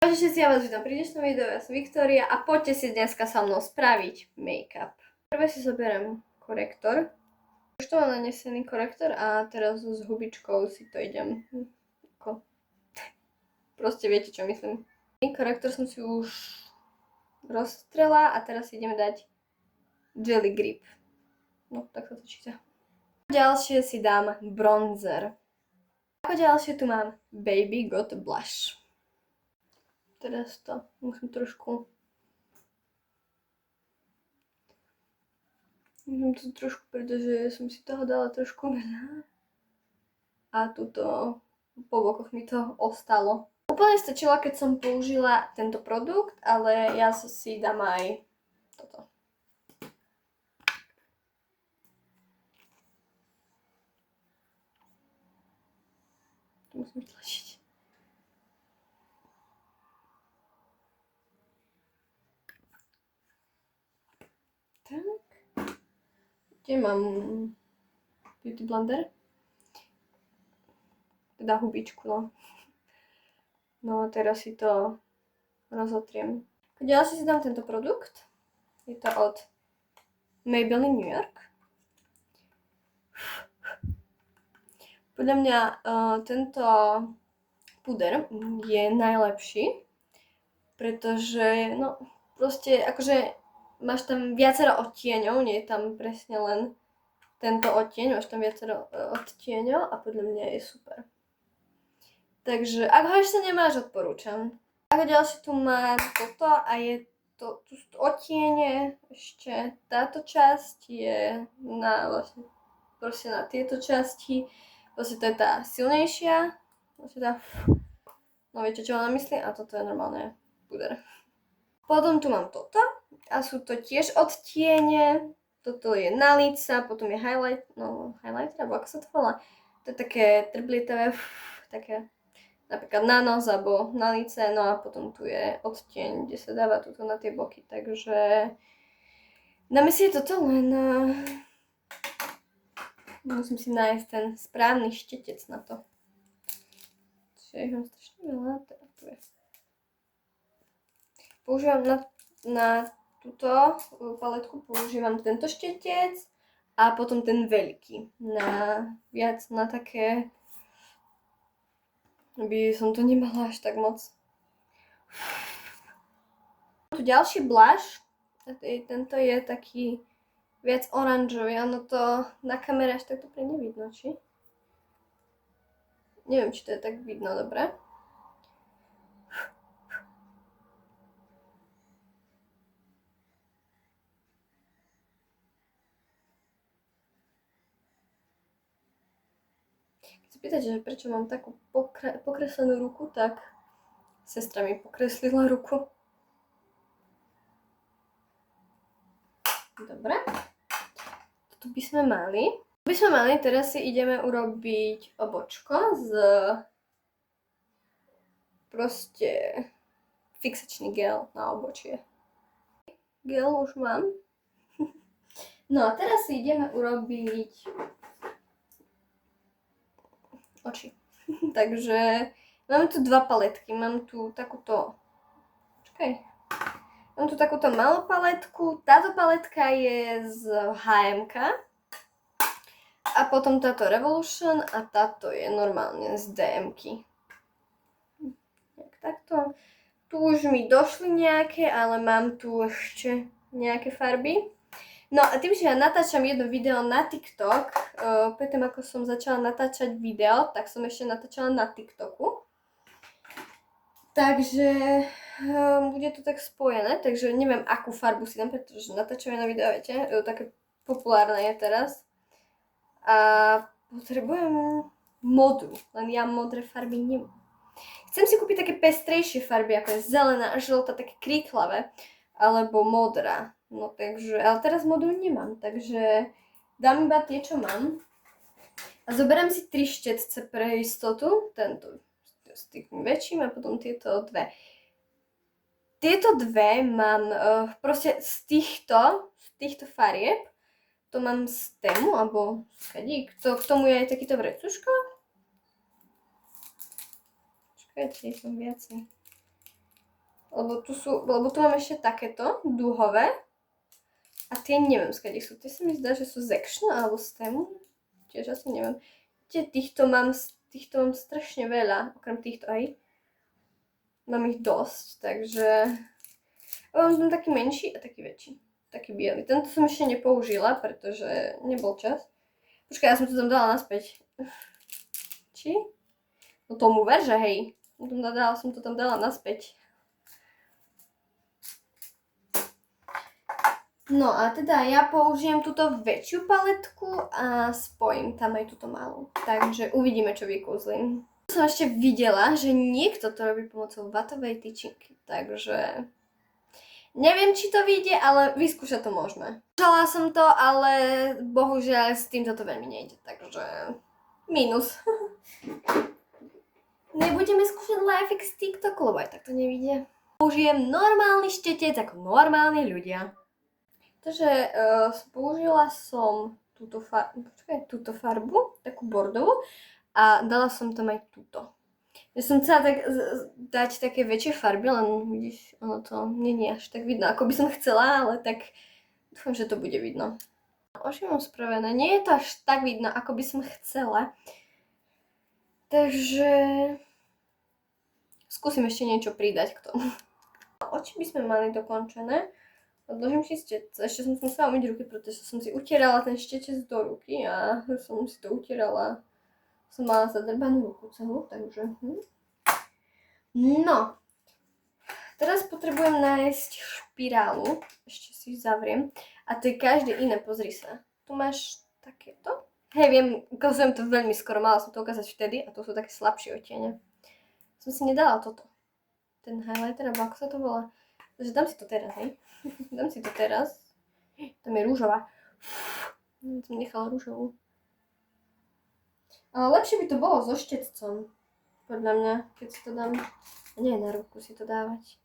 Takže všetci, ja vás vítam pri dnešnom videu, ja som Viktória a poďte si dneska so mnou spraviť make-up. Prvé si zoberiem korektor. Už to mám nanesený korektor a teraz s hubičkou si to idem proste viete čo myslím. Korektor som si už rozstrela a teraz si ideme dať Jelly Grip. No, tak sa to číta. Ďalšie si dám bronzer. Ako ďalšie tu mám Baby Got Blush. Teraz to musím trošku pretože som si toho dala trošku veľa a tuto po bokoch mi to ostalo. Úplne stačilo, keď som použila tento produkt, ale ja si dám aj toto. To musím tlačiť. Tak. Kde mám beauty blender? Teda hubičku, no. No a teraz si to rozotriem. Ďalej si dám tento produkt. Je to od Maybelline New York. Podľa mňa tento puder je najlepší, pretože no proste akože máš tam viacero odtieňov, nie je tam presne len tento odtieň, máš tam viacero odtieňov a podľa mňa je super. Takže ak ho ešte nemáš, odporúčam. Ako ďalšie tu mám toto a je to tu odtiene, ešte táto časť je na vlastne proste na tieto časti, vlastne to je tá silnejšia, vlastne tá, no viete čo mám na mysli a toto je normálne puder. Potom tu mám toto a sú to tiež odtiene, toto je na líca, potom je highlighter, alebo ako sa to volá, to je také trblietavé, také napríklad na nos alebo na líce, no a potom tu je odtieň, kde sa dáva tuto na tie boky, takže dáme si toto len musím si nájsť ten správny štetec na to. Čiže ich mám strašne veľa, teda tu je. Používam na túto paletku používam tento štetec a potom ten veľký, viac na také, aby som to nemala až tak moc. Tu ďalší blush, tento je taký viac oranžový, ono to na kamere až tak dobre nevidno, či? Neviem, či to je tak vidno dobre. Keď sa pýtate, že prečo mám takú pokreslenú ruku, tak sestra mi pokreslila ruku. Dobre. Toto by sme mali. Teraz si ideme urobiť obočko z proste fixačný gel na obočie. Gel už mám. No a teraz si ideme urobiť oči. Takže mám tu dva paletky. Mám tu takúto mám tu takúto malú paletku. Táto paletka je z H&M a potom táto Revolution a táto je normálne z DM-ky. Takto. Tu už mi došli nejaké, ale mám tu ešte nejaké farby. No a tým, že ja natáčam jedno video na TikTok, predtým ako som začala natáčať video, tak som ešte natáčala na TikToku. Takže bude to tak spojené, takže neviem, akú farbu si dám, pretože natáčam jedno video, viete, také populárne je teraz. A potrebujem modrú, len ja modré farby nemám. Chcem si kúpiť také pestrejšie farby, ako je zelená, žltá, také kríklavé, alebo modrá. No takže, ale teraz modrú nemám, takže dám iba tie, čo mám. A zoberiem si 3 štetce pre istotu, tento s tým väčším a potom tieto dve. Tieto dve mám proste z týchto farieb, to mám z Temu, alebo skadík, k tomu je aj takýto vrecuško. Počkajte, je tam viacej. lebo tu mám ešte takéto dúhové. A tie neviem, skade sú. Tie sa mi zdá, že sú z Action alebo z Temu. Tiež asi neviem. Týchto mám strašne veľa, okrem týchto aj. Mám ich dosť, takže... Mám tam taký menší a taký väčší. Taký biely. Tento som ešte nepoužila, pretože nebol čas. Počkaj, ja som to tam dala naspäť. Či? No tomu ver, že hej. Som to tam dala naspäť. No a teda ja použijem túto väčšiu paletku a spojím tam aj túto malú. Takže uvidíme, čo vykúzlim. Som ešte videla, že niekto to robí pomocou vatovej tyčinky, takže neviem, či to vyjde, ale vyskúšať to môžeme. Skúšala som to, ale bohužiaľ s týmto to veľmi nejde, takže mínus. Nebudeme skúšať Lifex TikTok, lebo aj tak to nevyjde. Použijem normálny štetec ako normálni ľudia. Takže použila som túto farbu, takú bordovú, a dala som tam aj túto. Ja som chcela dať také väčšie farby, len vidíš, ono to nie je až tak vidno, ako by som chcela, ale tak dúfam, že to bude vidno. Oči mám spravené, nie je to až tak vidno, ako by som chcela. Takže skúsim ešte niečo pridať k tomu. Oči by sme mali dokončené. Odložím si štetec. Ešte som musela umyť ruky, pretože som si utierala ten štetec do ruky a som si to utierala. Som mala zadrbanú ruku celú, takže... No. Teraz potrebujem nájsť špirálu. Ešte si zavriem. A to je každé iné, pozri sa. Tu máš takéto. Hej, viem, ukazujem to veľmi skoro, mala som to ukázať vtedy a to sú také slabšie odtiene. Som si nedala toto. Ten highlighter, alebo ako sa to volá. Takže dám si to teraz, hej. Dám si to teraz. Tam je rúžová. Som nechala rúžovú. Ale lepšie by to bolo so štetcom. Podľa mňa, keď si to dám. Nie na ruku si to dávať.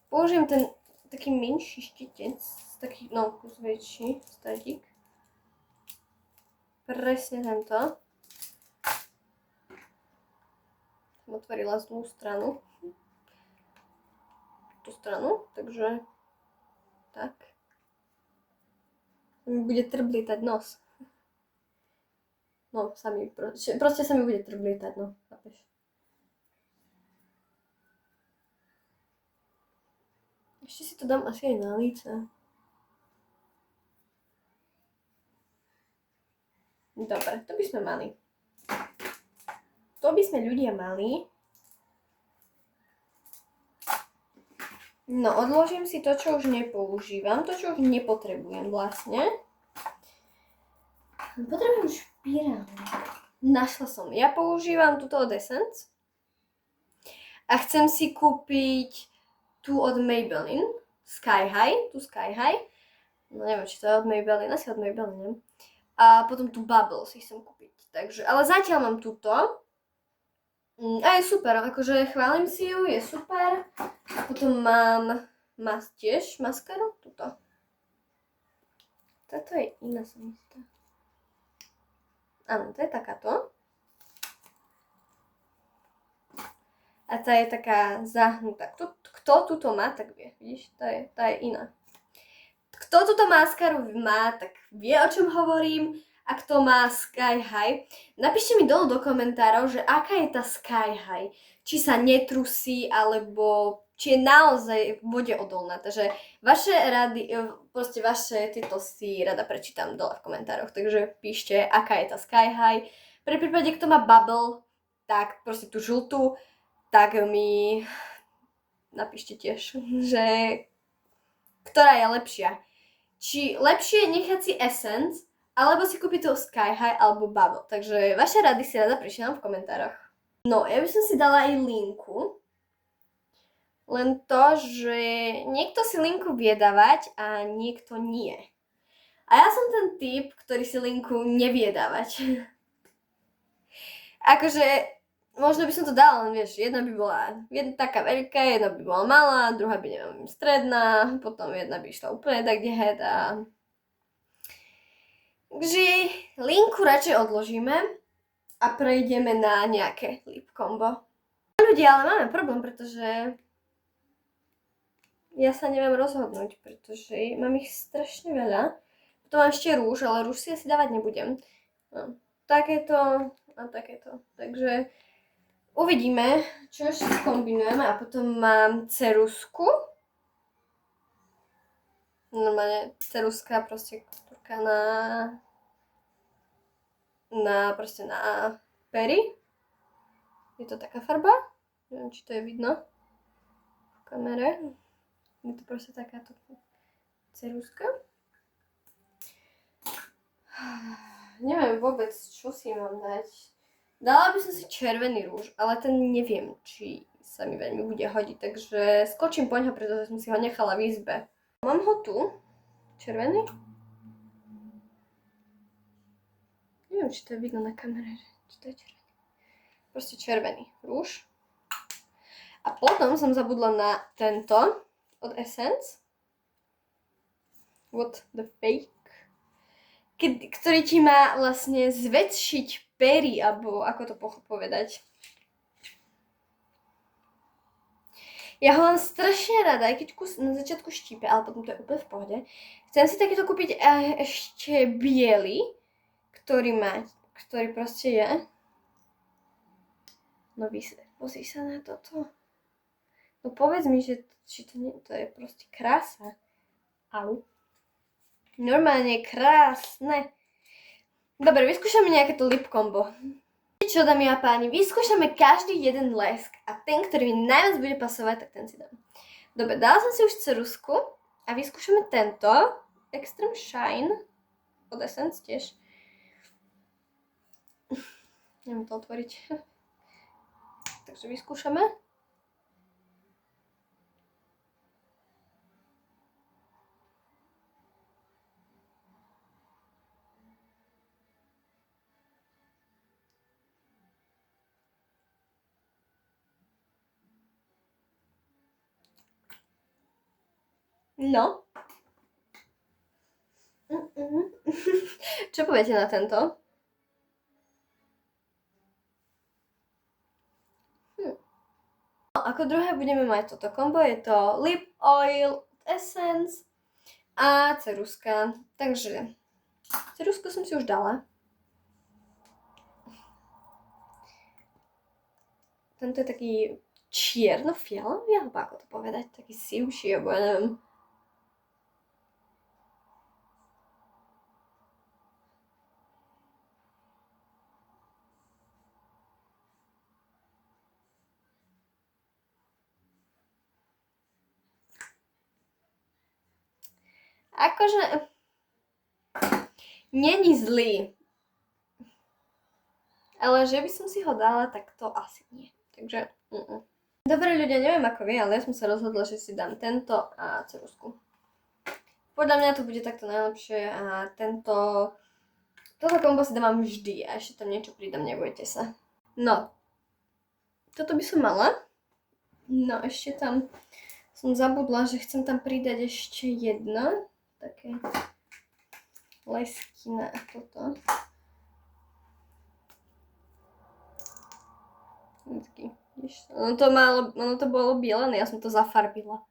Použijem ten taký menší štetec. Taký, no, kus väčší. Statík. Presne tento. Som otvorila zlú stranu. Tú stranu, takže tak. Mi bude trblítať nos. No, proste sa mi bude trblítať, no, chápeš. Ešte si to dám asi aj na líce. Dobre, to by sme mali. To by sme ľudia mali. No, odložím si to, čo už nepoužívam, to, čo už nepotrebujem vlastne. Potrebujem špirálu. Našla som. Ja používam túto od Essence. A chcem si kúpiť tú od Maybelline. Sky High. Tú Sky High. No neviem, či to je od Maybelline. Asi od Maybelline, neviem. A potom tú Bubble si chcem kúpiť. Takže, ale zatiaľ mám túto. A je super, akože chválim si ju, je super. A potom mám tiež maskaru, túto. Táto je iná, sa mi zdá. Áno, to je takáto. A tá je taká zahnutá. Kto túto má, tak vie, vidíš, tá je iná. Kto túto maskaru má, tak vie, o čom hovorím. A kto má Sky High, napíšte mi dolu do komentárov, že aká je tá Sky High. Či sa netrusí, alebo či je naozaj vode odolná. Takže vaše rady, proste vaše tieto si rada prečítam dole v komentároch. Takže píšte, aká je tá Sky High. Pre prípade, kto má Bubble, tak proste tú žltú, tak mi napíšte tiež, že ktorá je lepšia. Či lepšie nechať si Essence, alebo si kúpiť tú Sky High alebo Bubble. Takže vaše rady si rada prečítam v komentároch. No, ja by som si dala aj linku. Len to, že niekto si linku vie dávať a niekto nie. A ja som ten typ, ktorý si linku nevie dávať. Akože, možno by som to dala, len vieš, jedna by bola taká veľká, jedna by bola malá, druhá by neviem, stredná, potom jedna by išla úplne tak dehet a... Takže linku radšej odložíme a prejdeme na nejaké lip combo. Ľudia, ale máme problém, pretože ja sa neviem rozhodnúť, pretože mám ich strašne veľa. Potom mám ešte rúž, ale rúž si asi dávať nebudem. No, takéto a takéto. Takže uvidíme, čo ešte skombinujeme. A potom mám ceruzku. Normálne ceruska, proste ktorka proste na pery. Je to taká farba. Neviem, či to je vidno v kamere. Je to proste takáto ceruska. Neviem vôbec, čo si mám dať. Dala by som si červený rúž, ale ten neviem, či sa mi veľmi bude hodiť, takže skočím po ňo, pretože som si ho nechala v izbe. Mám ho tu, červený. Neviem, či to je vidno na kamere, či to je červený. Proste červený rúž. A potom som zabudla na tento od Essence. What the fake. Ktorý ti má vlastne zväčšiť pery, alebo ako to povedať. Ja ho mám strašne rada, aj keď na začiatku štípe, ale potom to je úplne v pohode. Chcem si takéto kúpiť ešte biely, ktorý proste je. No pozri sa na toto. No povedz mi, že či to nie, to je proste krása. Au. Normálne krásne. Dobre, vyskúšame nejaké to lip combo. Čo, dámy a páni, vyskúšame každý jeden lesk a ten, ktorý mi najviac bude pasovať, tak ten si dám. Dobre, dala som si už ceruzku a vyskúšame tento Extreme Shine od Essence tiež. Neviem to otvoriť. Takže vyskúšame. No. Čo poviete na tento? No, ako druhé budeme mať toto kombo, je to Lip Oil Essence a ceruzka. Takže ceruzku som si už dala. Tento je taký čierno-fialový, alebo ako to povedať, taký sivší, alebo ja neviem. Akože není zlý, ale že by som si ho dala, tak to asi nie. Takže Dobre ľudia, neviem ako vy, ale ja som sa rozhodla, že si dám tento a ceruzku. Podľa mňa to bude takto najlepšie a toto kombo si dávam vždy a ešte tam niečo pridám, nebojte sa. No, toto by som mala. No, ešte tam som zabudla, že chcem tam pridať ešte jedno. Také lesky na toto. Ono to bolo biele, ja som to zafarbila.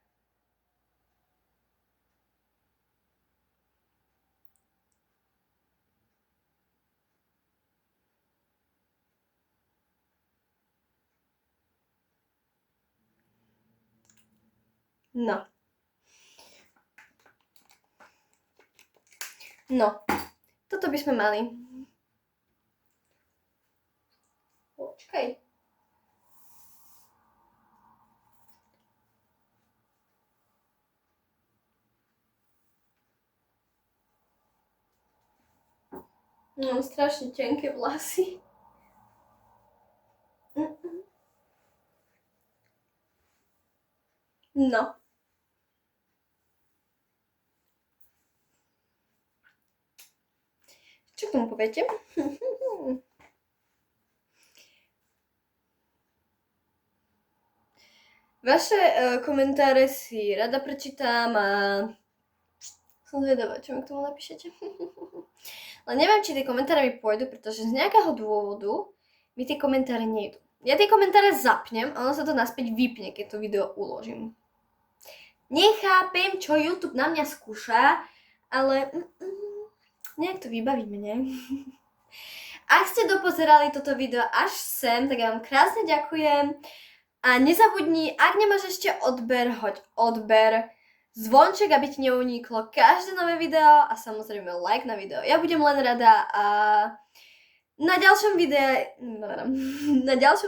No. No, toto by sme mali. Počkaj. Mám strašne tenké vlasy. No. Čo k tomu poviete? Vaše komentáre si rada prečítam a som zvedavá, čo mi k tomu napíšete. Ale neviem, či tie komentáre mi pôjdu, pretože z nejakého dôvodu mi tie komentáre nejdú. Ja tie komentáre zapnem a ono sa to naspäť vypne, keď to video uložím. nechápem, čo YouTube na mňa skúša, ale nejak to vybavíme, nie? Ak ste dopozerali toto video až sem, tak ja vám krásne ďakujem. A nezabudni, ak nemáš ešte odber, hoď odber, zvonček, aby ti neuniklo každé nové video a samozrejme like na video. Ja budem len rada a na ďalšom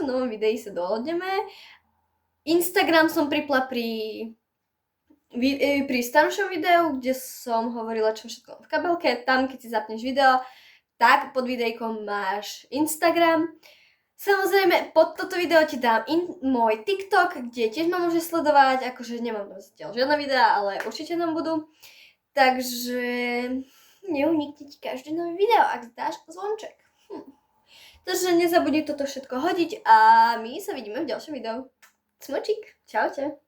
novom videi sa dohodneme. Instagram som pripla pri staršom videu, kde som hovorila, čo všetko v kabelke. Tam, keď si zapneš video, tak pod videjkom máš Instagram. Samozrejme, pod toto video ti dám môj TikTok, kde tiež ma môžeš sledovať, akože nemám tam zatiaľ žiadne videá, ale určite tam budú. Takže neunikne ti každé nové video, ak dáš zvonček. Takže nezabudni toto všetko hodiť a my sa vidíme v ďalšom videu. Smočík, čaute.